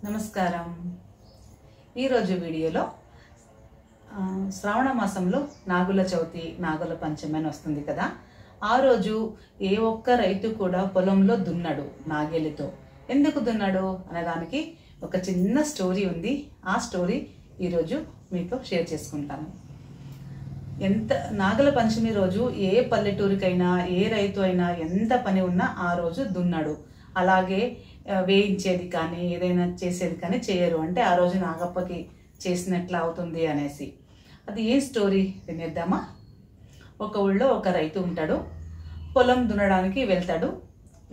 నమస్కారం. ఈరోజు వీడియోలో శ్రావణ మాసంలో నాగుల చవితి, నాగుల పంచమి అని వస్తుంది కదా. ఆ రోజు ఏ ఒక్క రైతు కూడా పొలంలో దున్నాడు నాగేలితో. ఎందుకు దున్నాడు అనేదానికి ఒక చిన్న స్టోరీ ఉంది. ఆ స్టోరీ ఈరోజు మీతో షేర్ చేసుకుంటాను. నాగుల పంచమి రోజు ఏ పల్లెటూరికైనా ఏ రైతు అయినా ఎంత పని ఉన్నా ఆ రోజు దున్నాడు. అలాగే వేయించేది కానీ ఏదైనా చేసేది కానీ చేయరు. అంటే ఆ రోజు నాగప్పకి చేసినట్లు అవుతుంది అనేసి. అది ఏ స్టోరీ వినేద్దామా? ఒక ఊళ్ళో ఒక రైతు ఉంటాడు. పొలం దున్నడానికి వెళ్తాడు.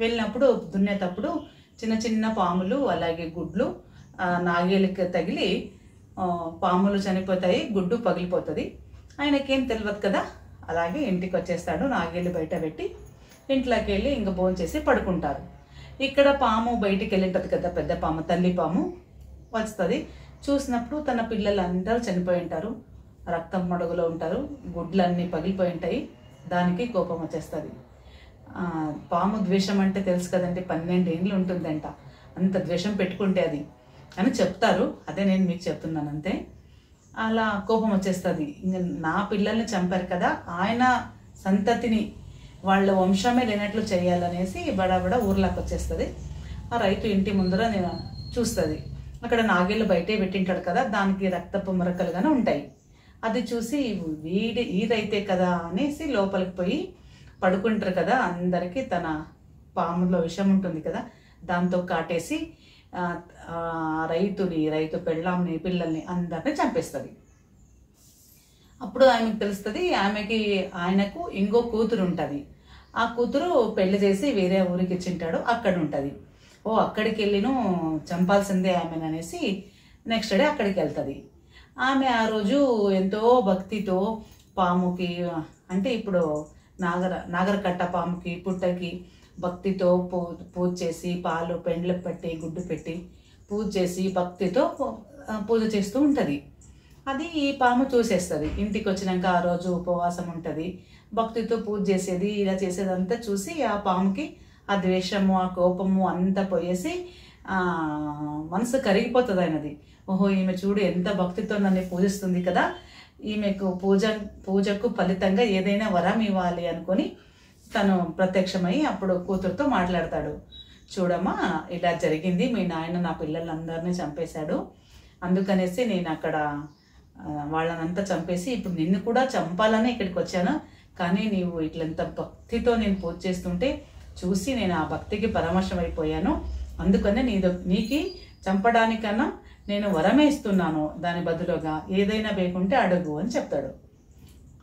వెళ్ళినప్పుడు దున్నేటప్పుడు చిన్న చిన్న పాములు అలాగే గుడ్లు నాగేలికి తగిలి పాములు చనిపోతాయి, గుడ్డు పగిలిపోతుంది. ఆయనకేం తెలియదు కదా. అలాగే ఇంటికి వచ్చేస్తాడు. నాగేలి బయట పెట్టి ఇంట్లోకి వెళ్ళి ఇంకా భోంచేసి పడుకుంటారు. ఇక్కడ పాము బయటికి వెళ్ళింటది కదా, పెద్ద పాము, తల్లి పాము వస్తుంది. చూసినప్పుడు తన పిల్లలందరూ చనిపోయి ఉంటారు, రక్తం మడుగులో ఉంటారు, గుడ్లన్నీ పగిలిపోయి ఉంటాయి. దానికి కోపం వచ్చేస్తుంది. పాము ద్వేషం అంటే తెలుసు కదండి, 12 ఏళ్ళు ఉంటుందంట. అంత ద్వేషం పెట్టుకుంటే అది అని చెప్తారు. అదే నేను మీకు చెప్తున్నాను అంతే. అలా కోపం వచ్చేస్తుంది. నా పిల్లల్ని చంపారు కదా, ఆయన సంతతిని వాళ్ళ వంశమే లేనట్లు చేయాలనేసి బడాబడా ఊర్లోకి వచ్చేస్తుంది. ఆ రైతు ఇంటి ముందర చూస్తుంది. అక్కడ నాగేళ్ళు బయటే పెట్టింటాడు కదా, దానికి రక్తపు మరకలుగానే ఉంటాయి. అది చూసి ఈ రైతే కదా అనేసి లోపలికి పోయి పడుకుంటారు కదా. అందరికీ తన పాములో విషం ఉంటుంది కదా, దాంతో కాటేసి రైతు పెళ్ళాంని, పిల్లల్ని అందరినీ చంపేస్తుంది. అప్పుడు ఆమెకు తెలుస్తుంది, ఆయనకు ఇంకో కూతురు ఉంటుంది. ఆ కూతురు పెళ్లి చేసి వేరే ఊరికి ఇచ్చింటాడు, అక్కడ ఉంటుంది. అక్కడికి వెళ్ళిను చంపాల్సిందే ఆమెను అనేసి నెక్స్ట్ డే అక్కడికి వెళ్తుంది. ఆమె ఆ రోజు ఎంతో భక్తితో పాముకి, అంటే ఇప్పుడు నాగరకట్ట పాముకి, పుట్టకి భక్తితో పూజ చేసి పాలు పెండ్లు పెట్టి గుడ్డు పెట్టి పూజ చేసి భక్తితో పూజ చేస్తూ ఉంటుంది. అది ఈ పాము చూసేస్తుంది. ఇంటికి వచ్చినాక ఆ రోజు ఉపవాసం ఉంటుంది, భక్తితో పూజ చేసేది, ఇలా చేసేదంతా చూసి ఆ పాముకి ఆ ద్వేషము, ఆ కోపము అంతా పోయేసి మనసు కరిగిపోతుంది అయినది. ఈమె చూడు ఎంత భక్తితో నన్ను పూజిస్తుంది కదా, ఈమెకు పూజకు ఫలితంగా ఏదైనా వరం ఇవ్వాలి అనుకొని తను ప్రత్యక్షమై అప్పుడు కూతురుతో మాట్లాడతాడు. చూడమ్మా, ఇలా జరిగింది, మీ నాయన నా పిల్లలందరినీ చంపేశాడు, అందుకనేసి నేను అక్కడ వాళ్ళనంతా చంపేసి ఇప్పుడు నిన్ను కూడా చంపాలని ఇక్కడికి వచ్చాను. కానీ నీవు ఇట్లంత భక్తితో నేను పూజ చేస్తుంటే చూసి నేను ఆ భక్తికి పరమశమైపోయాను. అందుకనే నీకు చంపడానికన్నా నేను వరమే ఇస్తున్నాను, దాని బదులుగా ఏదైనా వేకుంటే అడుగు అని చెప్తాడు.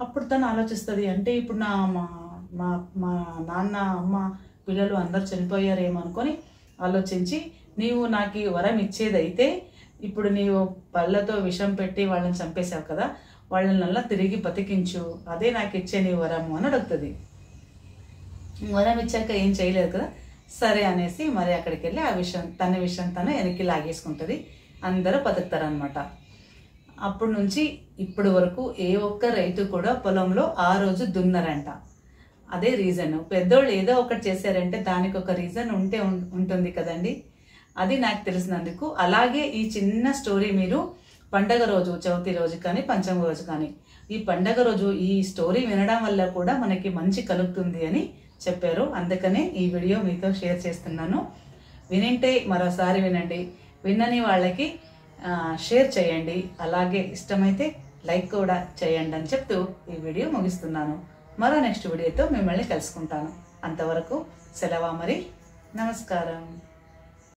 అప్పుడు తను ఆలోచిస్తుంది, అంటే ఇప్పుడు మా నాన్న, అమ్మ, పిల్లలు అందరు చనిపోయారేమో అనుకొని ఆలోచించి, నీవు నాకు వరం ఇచ్చేదైతే ఇప్పుడు నీవు పళ్ళతో విషం పెట్టి వాళ్ళని చంపేశావు కదా, వాళ్ళనల్లా తిరిగి బతికించు, అదే నాకు ఇచ్చే నీ వరము అని అడుగుతుంది. వరం ఇచ్చాక ఏం చేయలేదు కదా, సరే అనేసి మరి అక్కడికి వెళ్ళి ఆ విషయం తన వెనక్కి లాగేసుకుంటుంది. అందరూ బతుకుతారనమాట. అప్పటి నుంచి ఇప్పటి వరకు ఏ ఒక్క రైతు కూడా పొలంలో ఆ రోజు దున్నరంట. అదే రీజన్. పెద్దోళ్ళు ఏదో ఒకటి చేశారంటే దానికి ఒక రీజన్ ఉంటుంది కదండి. అది నాకు తెలిసినందుకు. అలాగే ఈ చిన్న స్టోరీ మీరు పండగ రోజు, చవితి రోజు కానీ పంచమి రోజు కానీ, ఈ పండగ రోజు ఈ స్టోరీ వినడం వల్ల కూడా మనకి మంచి కలుగుతుంది అని చెప్పారు. అందుకనే ఈ వీడియో మీతో షేర్ చేస్తున్నాను. వినంటే మరోసారి వినండి, విన్నని వాళ్ళకి షేర్ చేయండి, అలాగే ఇష్టమైతే లైక్ కూడా చేయండి అని చెప్తూ ఈ వీడియో ముగిస్తున్నాను. మరో నెక్స్ట్ వీడియోతో మిమ్మల్ని కలుసుకుంటాను. అంతవరకు సెలవా మరి. నమస్కారం.